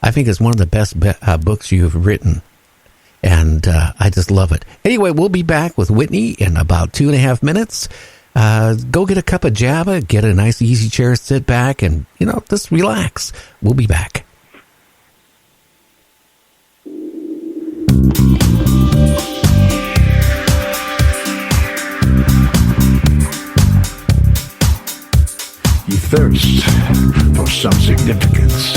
I think it's one of the best books you've written. And I just love it. Anyway, we'll be back with Whitney in about 2.5 minutes. Go get a cup of Java, get a nice easy chair, sit back, and, just relax. We'll be back. You thirst for some significance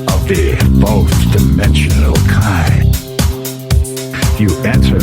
of the both dimensional kind. You enter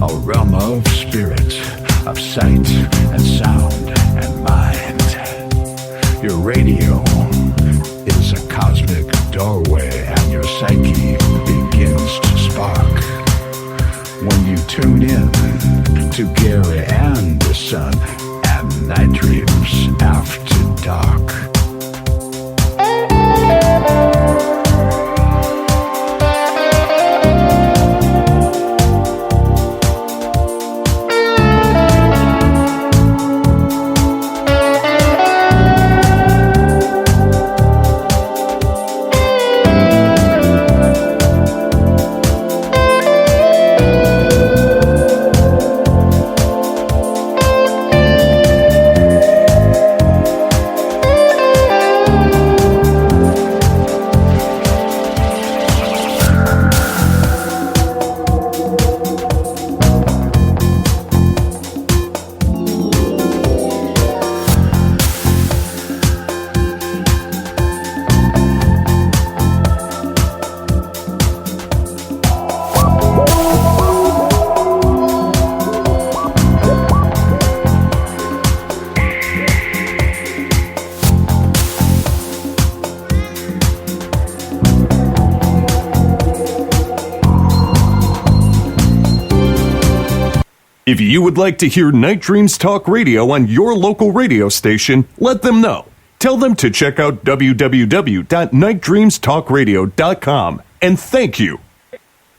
a realm of spirit, of sight and sound and mind. Your radio is a cosmic doorway and your psyche begins to spark. When you tune in to Gary and the Sun and Night Dreams After Dark. If you would like to hear Night Dreams Talk Radio on your local radio station, let them know. Tell them to check out www.nightdreamstalkradio.com. And thank you.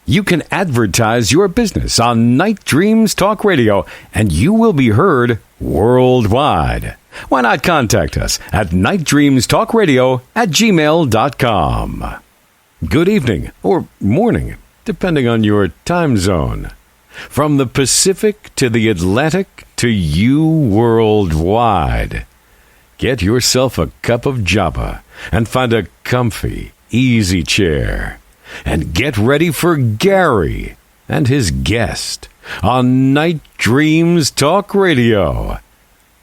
You can advertise your business on Night Dreams Talk Radio, and you will be heard worldwide. Why not contact us at nightdreamstalkradio@gmail.com. Good evening or morning, depending on your time zone. From the Pacific to the Atlantic to you worldwide. Get yourself a cup of Java and find a comfy, easy chair. And get ready for Gary and his guest on Night Dreams Talk Radio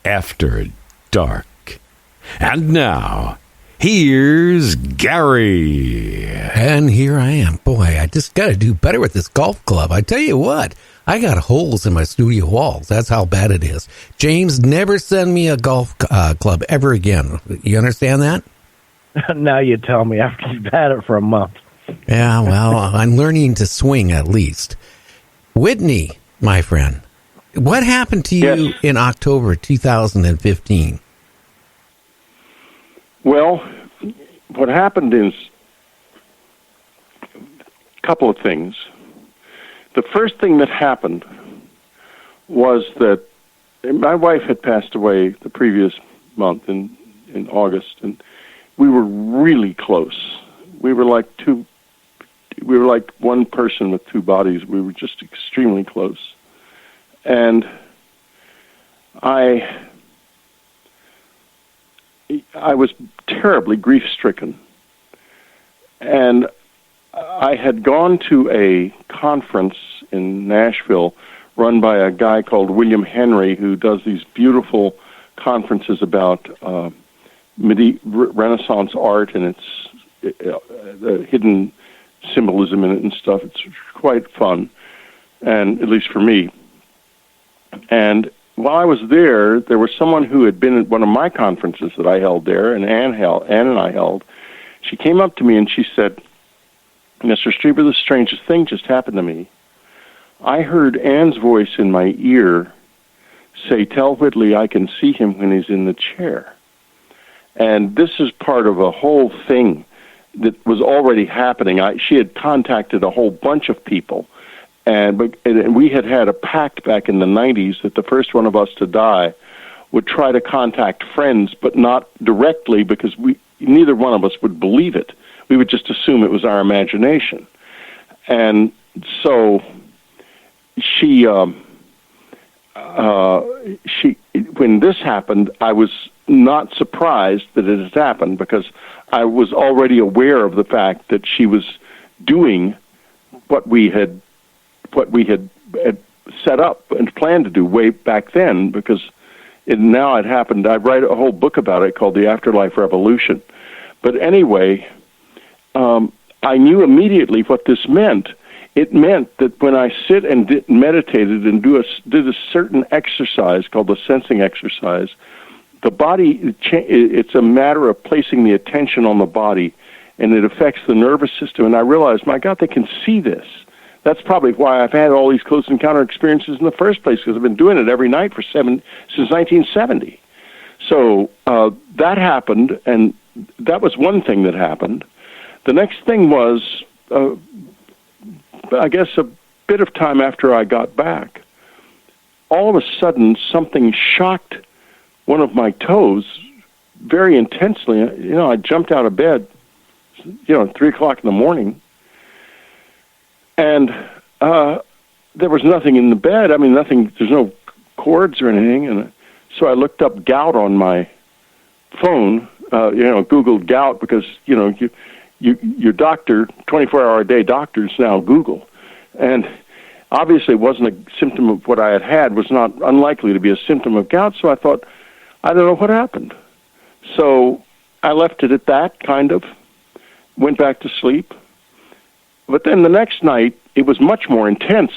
After Dark. And now, here's Gary. And here I am. Boy, I just got to do better with this golf club. I tell you what, I got holes in my studio walls. That's how bad it is. James, never send me a golf club ever again. You understand that? Now you tell me after you've had it for a month. Yeah, well, I'm learning to swing at least. Whitney, my friend, what happened to you in October 2015? Well, what happened is a couple of things. The first thing that happened was that my wife had passed away the previous month in August, and we were really close. We were like one person with two bodies. We were just extremely close. And I was terribly grief-stricken. And I had gone to a conference in Nashville run by a guy called William Henry, who does these beautiful conferences about Renaissance art and its the hidden symbolism in it and stuff. It's quite fun, and at least for me. And while I was there was someone who had been at one of my conferences that I held there, and Ann and I held. She came up to me and she said, "Mr. Strieber, the strangest thing just happened to me. I heard Ann's voice in my ear say, 'Tell Whitley I can see him when he's in the chair.'" And this is part of a whole thing that was already happening. She had contacted a whole bunch of people, and we had a pact back in the 90s that the first one of us to die would try to contact friends, but not directly, because neither one of us would believe it. We would just assume it was our imagination. And so she, when this happened, I was not surprised that it had happened, because I was already aware of the fact that she was doing what we had set up and planned to do way back then, because now it happened. I write a whole book about it called The Afterlife Revolution. But anyway, I knew immediately what this meant. It meant that when I sit and meditated and did a certain exercise called the sensing exercise, the body, it's a matter of placing the attention on the body, and it affects the nervous system. And I realized, my God, they can see this. That's probably why I've had all these close encounter experiences in the first place, because I've been doing it every night since 1970. So that happened, and that was one thing that happened. The next thing was, I guess, a bit of time after I got back, all of a sudden something shocked one of my toes very intensely. You know, I jumped out of bed, 3 o'clock in the morning, and there was nothing in the bed. I mean, nothing. There's no cords or anything. And so I looked up gout on my phone. Googled gout, because your doctor, 24-hour-a-day doctors now Google, and obviously it wasn't a symptom of what I had was not unlikely to be a symptom of gout. So I thought, I don't know what happened. So I left it at that, kind of, went back to sleep. But then the next night, it was much more intense.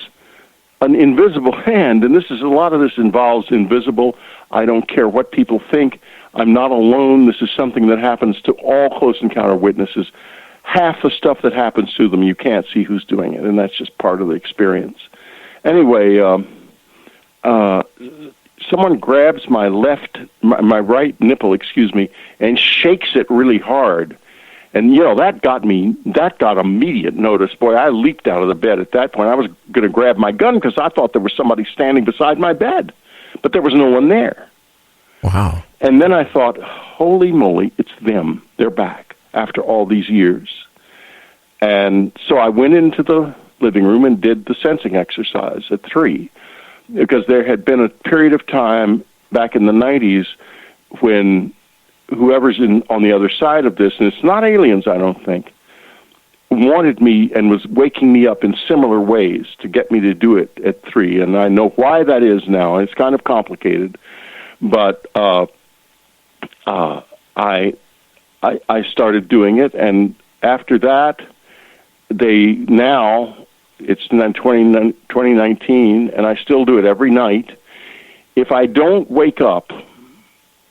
An invisible hand, and a lot of this involves invisible. I don't care what people think. I'm not alone. This is something that happens to all close encounter witnesses. Half the stuff that happens to them, you can't see who's doing it, and that's just part of the experience. Anyway, someone grabs my right nipple, and shakes it really hard. And, that got immediate notice. Boy, I leaped out of the bed at that point. I was going to grab my gun because I thought there was somebody standing beside my bed, but there was no one there. Wow. And then I thought, holy moly, it's them. They're back after all these years. And so I went into the living room and did the sensing exercise at 3, because there had been a period of time back in the 90s when whoever's on the other side of this, and it's not aliens, I don't think, wanted me and was waking me up in similar ways to get me to do it at 3. And I know why that is now. It's kind of complicated. But I started doing it, and after that, it's 2019, and I still do it every night. If I don't wake up,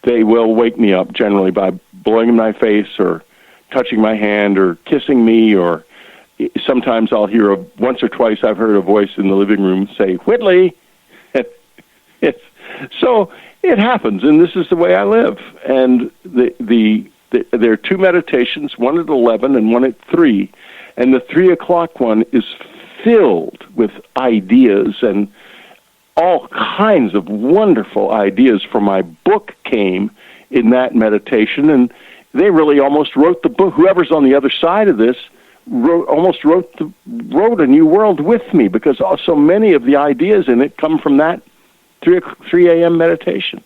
they will wake me up, generally by blowing in my face or touching my hand or kissing me, or sometimes I'll hear once or twice I've heard a voice in the living room say, "Whitley." So it happens, and this is the way I live. And there are 2 meditations, one at 11 and one at 3. And the 3 o'clock one is filled with ideas, and all kinds of wonderful ideas from my book came in that meditation. And they really almost wrote the book. Whoever's on the other side of this wrote A New World with me, because so many of the ideas in it come from that 3 a.m. meditation.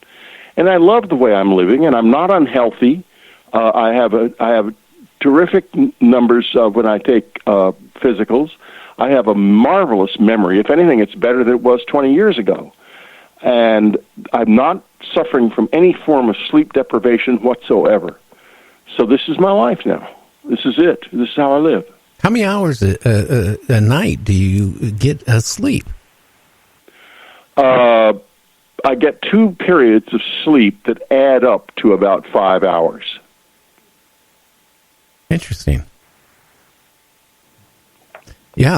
And I love the way I'm living, and I'm not unhealthy. I have terrific numbers when I take physicals. I have a marvelous memory. If anything, it's better than it was 20 years ago. And I'm not suffering from any form of sleep deprivation whatsoever. So this is my life now. This is it. This is how I live. How many hours a night do you get sleep? I get 2 periods of sleep that add up to about 5 hours. Interesting. Yeah,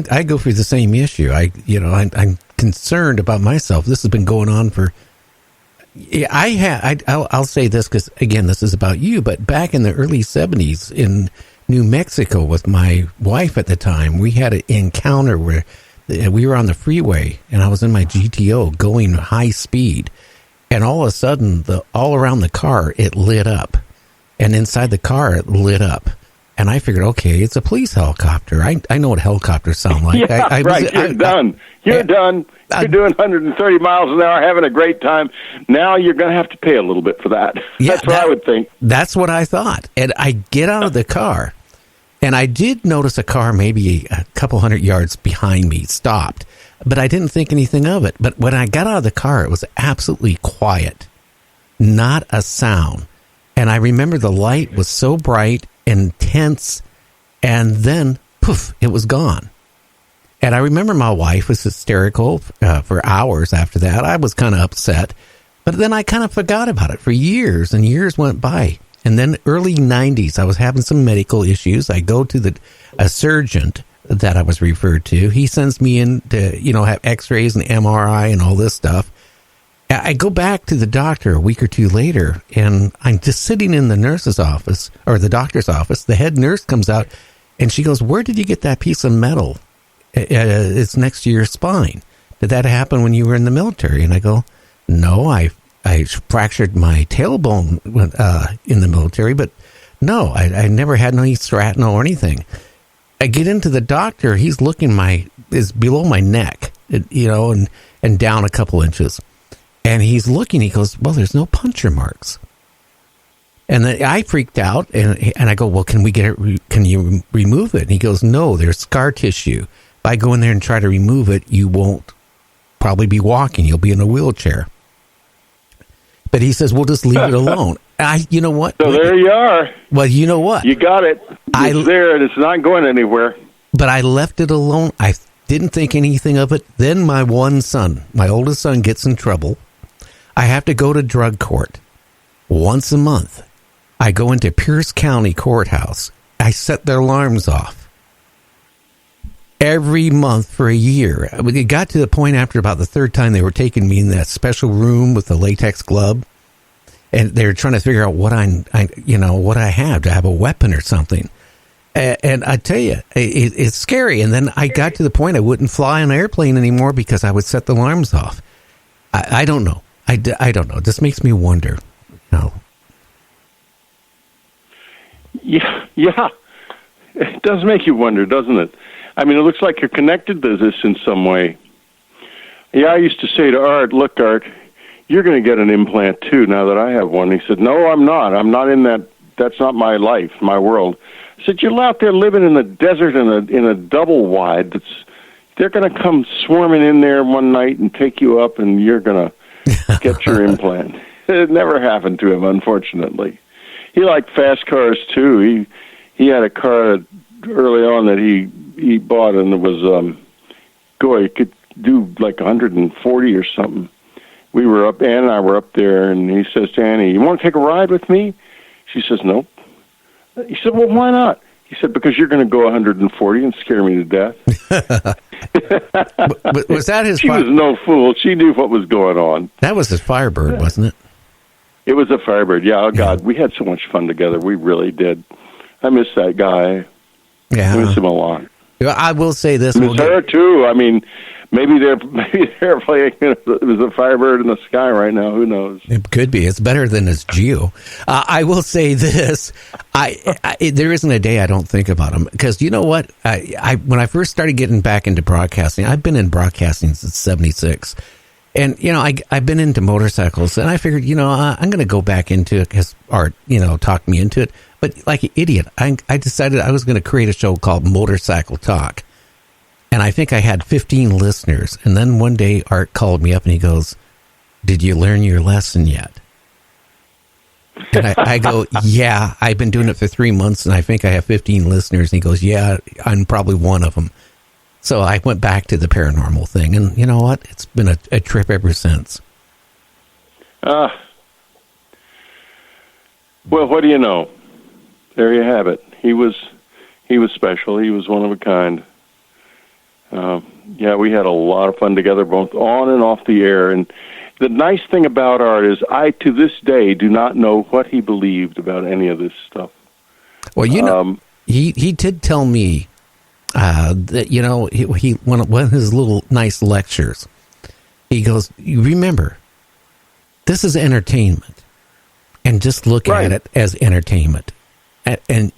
I go through the same issue. I'm concerned about myself. This has been going on for. I'll say this because again, this is about you. But back in the early 70s in New Mexico with my wife at the time, we had an encounter where we were on the freeway and I was in my GTO going high speed, and all of a sudden, all around the car it lit up. and inside the car it lit up. And I figured, okay, it's a police helicopter. I know what helicopters sound like. Yeah, You're done. You're done. You're doing 130 miles an hour, having a great time. Now you're going to have to pay a little bit for that. Yeah, that's what I would think. That's what I thought. And I get out of the car, and I did notice a car maybe a couple hundred yards behind me stopped, but I didn't think anything of it. But when I got out of the car, it was absolutely quiet, not a sound. And I remember the light was so bright, intense, and then, poof, it was gone. And I remember my wife was hysterical for hours after that. I was kind of upset, but then I kind of forgot about it for years, and years went by. And then early 90s, I was having some medical issues. I go to a surgeon that I was referred to. He sends me in to, have x-rays and MRI and all this stuff. I go back to the doctor a week or two later, and I'm just sitting in the nurse's office, or the doctor's office. The head nurse comes out, and she goes, "Where did you get that piece of metal? It's next to your spine. Did that happen when you were in the military?" And I go, "No, I fractured my tailbone in the military, but no, I never had any shrapnel or anything." I get into the doctor. He's looking is below my neck, and down a couple inches. And he's looking, he goes, "Well, there's no puncture marks." And then I freaked out, and I go, "Well, can you remove it?" And he goes, "No, there's scar tissue. If I go in there and try to remove it, you won't probably be walking. You'll be in a wheelchair." But he says, "We'll just leave it alone." You know what? So there you are. Well, you know what? You got it. It's there, and it's not going anywhere. But I left it alone. I didn't think anything of it. Then my oldest son, gets in trouble. I have to go to drug court once a month. I go into Pierce County Courthouse. I set their alarms off every month for a year. It got to the point after about the third time they were taking me in that special room with the latex glove, and they were trying to figure out what what I have. Do I have a weapon or something? And I tell you, it's scary. And then I got to the point I wouldn't fly on an airplane anymore because I would set the alarms off. I don't know. I don't know. This makes me wonder. Yeah. It does make you wonder, doesn't it? I mean, it looks like you're connected to this in some way. Yeah, I used to say to Art, "Look, Art, you're going to get an implant too now that I have one." He said, "No, I'm not. I'm not in that. That's not my life, my world." I said, "You're out there living in the desert in a double wide. They're going to come swarming in there one night and take you up, and you're going to get your implant." It never happened to him, unfortunately. He liked fast cars too. He had a car early on that he bought, and it was it could do like 140 or something. We were up, Ann and I were up there, and he says to Annie, "You want to take a ride with me?" She says, "Nope." He said, "Well, why not?" He said, "Because you're going to go 140 and scare me to death." but was that his? She was no fool. She knew what was going on. That was his Firebird, wasn't it? It was a Firebird. Yeah. Oh God, we had so much fun together. We really did. I miss that guy. Yeah, I miss him a lot. I will say this. I miss her too. I mean, maybe they're playing. It was a Firebird in the sky right now. Who knows? It could be. It's better than his Geo. I will say this. There isn't a day I don't think about him, because you know what? When I first started getting back into broadcasting, I've been in broadcasting since '76. And, I've been into motorcycles, and I figured, I'm going to go back into it because Art, talked me into it. But like an idiot, I decided I was going to create a show called Motorcycle Talk. And I think I had 15 listeners. And then one day Art called me up and he goes, "Did you learn your lesson yet?" And I go, "Yeah, I've been doing it for 3 months and I think I have 15 listeners." And he goes, "Yeah, I'm probably one of them." So I went back to the paranormal thing. And you know what? It's been a trip ever since. Well, what do you know? There you have it. He was special. He was one of a kind. Yeah, we had a lot of fun together, both on and off the air. And the nice thing about Art is I, to this day, do not know what he believed about any of this stuff. Well, he did tell me that, he one of his little nice lectures, he goes, "You remember, this is entertainment. and just look Right. at it as entertainment. And